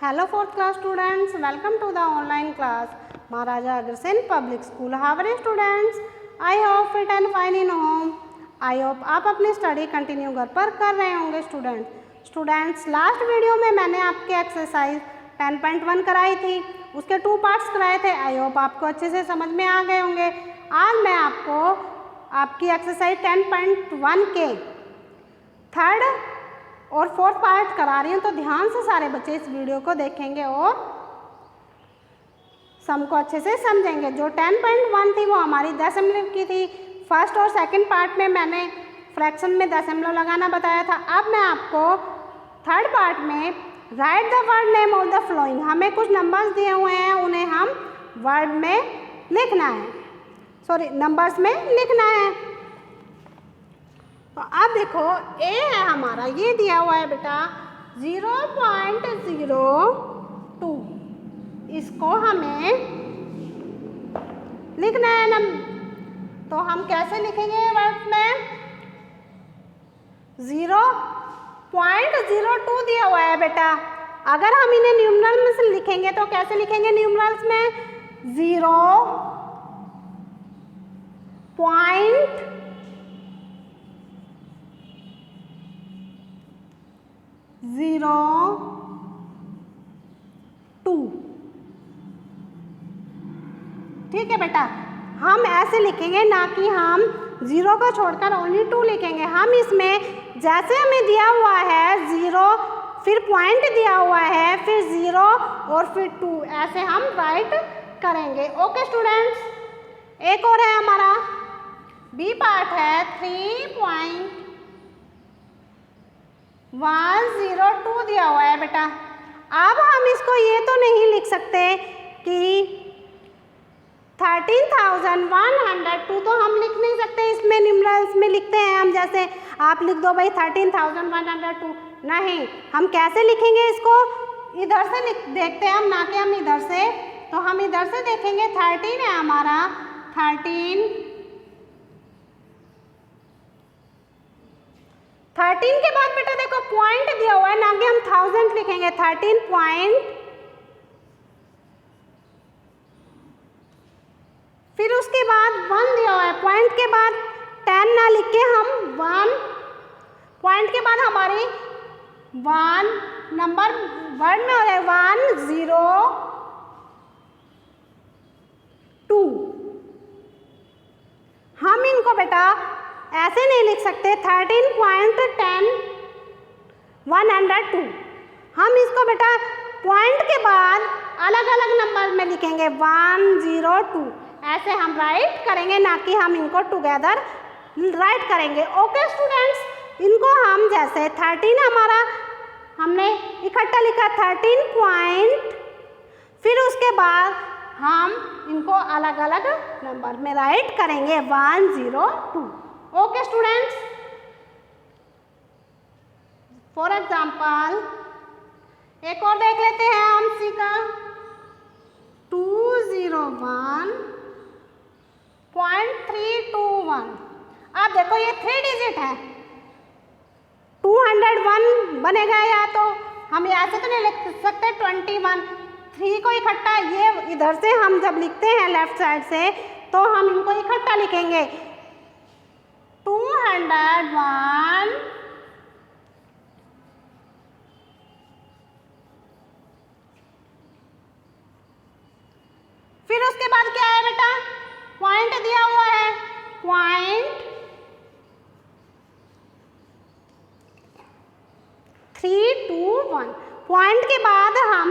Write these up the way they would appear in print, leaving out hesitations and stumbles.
Hello fourth class students, welcome to the online class Maharaja Agrasen Public School. How are you students? I hope fit and fine in home. I hope आप अपनी study continue घर पर कर रहे होंगे students last video में मैंने आपके एक्सरसाइज 10.1 कराई थी, उसके 2 पार्ट्स कराए थे. आई होप आपको अच्छे से समझ में आ गए होंगे. आज मैं आपको आपकी एक्सरसाइज 10.1 के थर्ड और फोर्थ पार्ट करा रही हूँ, तो ध्यान से सारे बच्चे इस वीडियो को देखेंगे और सम को अच्छे से समझेंगे. जो 10.1 थी वो हमारी दशमलव की थी. फर्स्ट और सेकंड पार्ट में मैंने फ्रैक्शन में दशमलव लगाना बताया था. अब मैं आपको थर्ड पार्ट में right the word name of the flowing, हमें कुछ नंबर्स दिए हुए हैं, उन्हें हम वर्ड में लिखना है, नंबर्स में लिखना है. तो अब देखो ए है हमारा, ये दिया हुआ है बेटा 0.02, इसको हमें लिखना है. तो हम कैसे लिखेंगे वर्ड में? 0.02 दिया हुआ है बेटा. अगर हम इन्हें न्यूमरल में से लिखेंगे तो कैसे लिखेंगे? न्यूमरल्स में 0.02, ठीक है बेटा. हम ऐसे लिखेंगे, ना कि हम 0 को छोड़कर ओनली 2 लिखेंगे. हम इसमें जैसे हमें दिया हुआ है 0, फिर पॉइंट दिया हुआ है, फिर 0 और फिर 2, ऐसे हम राइट करेंगे. Okay students. एक और है हमारा बी पार्ट है 3.102 दिया हुआ है बेटा. अब हम इसको ये तो नहीं लिख सकते कि 13,102, तो हम लिख नहीं सकते. इसमें न्यूमरल्स में लिखते हैं हम, जैसे आप लिख दो भाई 13,102. नहीं, हम कैसे लिखेंगे इसको? इधर से देखते हैं हम, ना कि हम इधर से. तो हम इधर से देखेंगे. 13 है हमारा, 13 के बाद बेटा देखो पॉइंट दिया हुआ है, ना कि हम 1000 लिखेंगे. 13 पॉइंट, फिर उसके बाद 1 दिया हुआ है. पॉइंट के बाद 10 ना लिख के हम 1, पॉइंट के बाद हमारी 1 नंबर वर्ड में हो रहा है 102. हम इनको बेटा ऐसे नहीं लिख सकते 13.10 हम इसको बेटा पॉइंट के बाद अलग अलग नंबर में लिखेंगे 102. ऐसे हम राइट करेंगे, ना कि हम इनको टुगेदर राइट करेंगे. Okay students. इनको हम जैसे 13 हमारा हमने इकट्ठा लिखा 13 पॉइंट, फिर उसके बाद हम इनको अलग अलग नंबर में राइट करेंगे 102. Okay students. फॉर एग्जाम्पल एक और देख लेते हैं हम सी का 201.321. अब देखो ये 3 डिजिट है, 201 बनेगा, या तो हम ऐसे तो नहीं लिख सकते 21. 3 को इकट्ठा, ये इधर से हम जब लिखते हैं लेफ्ट साइड से, तो हम इनको इकट्ठा लिखेंगे 201. फिर उसके बाद क्या है बेटा? पॉइंट दिया हुआ है, पॉइंट 321. पॉइंट के बाद हम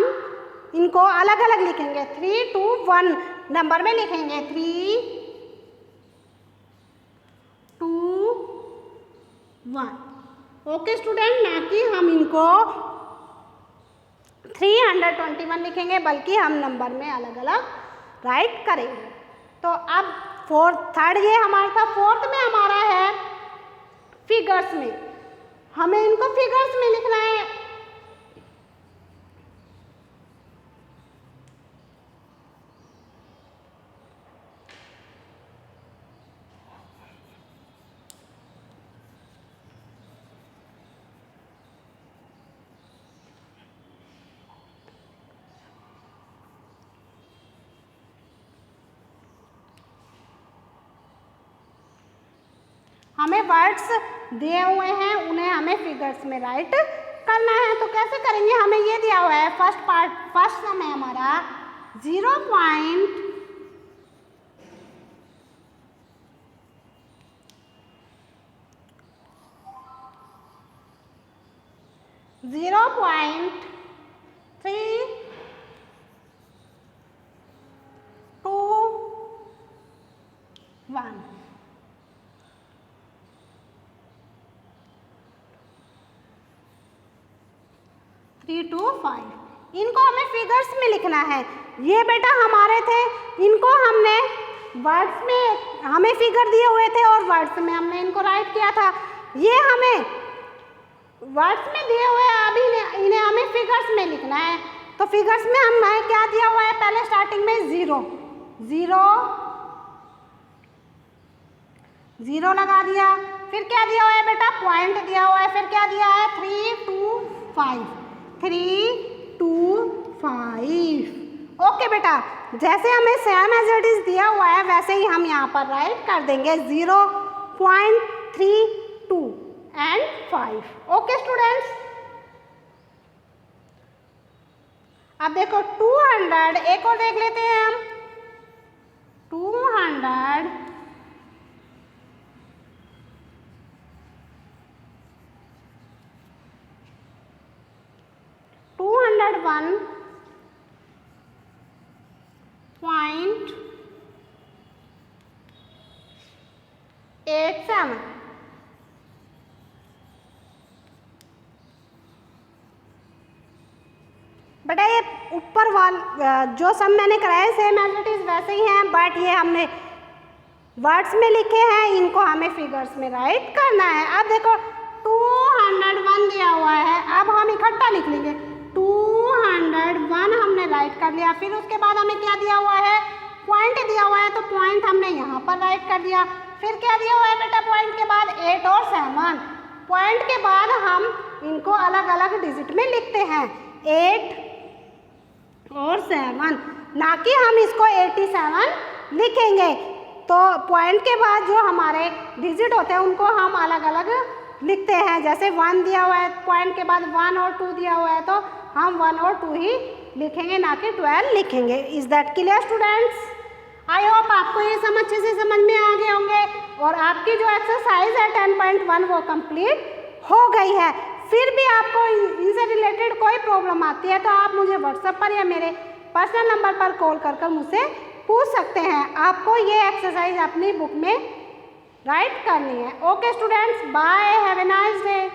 इनको अलग अलग लिखेंगे 321 नंबर में लिखेंगे 321. ओके स्टूडेंट, ना कि हम इनको 321 लिखेंगे, बल्कि हम नंबर में अलग अलग राइट करेंगे. तो अब थर्ड ये हमारा था. फोर्थ में हमारा है फिगर्स में, हमें इनको फिगर्स में लिखना है. हमें वर्ड्स दिए हुए हैं, उन्हें हमें फिगर्स में राइट करना है। तो कैसे करेंगे, हमें ये दिया हुआ है फर्स्ट सम है हमारा 0.321 3 to 5। इनको हमें फिगर्स में लिखना है। ये बेटा हमारे थे, इनको हमने वर्ड्स में, हमें फिगर दिए हुए थे और वर्ड्स में हमने इनको राइट किया था। ये हमें वर्ड्स में दिए हुए हैं, अभी इन्हें हमें फिगर्स में लिखना है। तो फिगर्स में हमें क्या दिया हुआ है, पहले स्टार्टिंग में 0 लगा दिया, फिर क्या दिया हुआ है बेटा, पॉइंट दिया हुआ है, फिर क्या दिया है 3 to 5 3 to 5। ओके बेटा, जैसे हमें सेम एज इट इज दिया हुआ है वैसे ही हम यहाँ पर राइट कर देंगे 0.32 and 5। ओके स्टूडेंट्स, अब देखो 200, एक और देख लेते हैं हम 200 1.87। बेटा ये ऊपर जो सम मैंने कराया सेम एज इट इज वैसे ही हैं, बट ये हमने वर्ड्स में लिखे हैं, इनको हमें फिगर्स में राइट करना है। अब देखो 201 दिया हुआ है, अब हम इकट्ठा लिख लेंगे 201 हमने राइट कर लिया। फिर उसके बाद हमें क्या दिया हुआ है, पॉइंट दिया हुआ है, तो पॉइंट हमने यहाँ पर राइट कर दिया। फिर क्या दिया हुआ है बेटा, पॉइंट के बाद 8 और 7। पॉइंट के बाद हम इनको अलग अलग डिजिट में लिखते हैं 8 और 7, ना कि हम इसको 87 लिखेंगे। तो पॉइंट के बाद जो हमारे डिजिट होते हैं उनको हम अलग अलग लिखते हैं। जैसे 1 दिया हुआ है, पॉइंट के बाद 1 और 2 दिया हुआ है, तो हम 1 और 2 ही लिखेंगे, ना कि 12 लिखेंगे। Is that clear students? I hope आपको ये अच्छे से समझ में आ गए होंगे और आपकी जो एक्सरसाइज है 10.1 वो कंप्लीट हो गई है। फिर भी आपको इनसे रिलेटेड कोई प्रॉब्लम आती है तो आप मुझे व्हाट्सएप पर या मेरे पर्सनल नंबर पर कॉल कर मुझसे पूछ सकते हैं। आपको ये एक्सरसाइज अपनी बुक में राइट करनी है। Okay students, bye, have a nice day.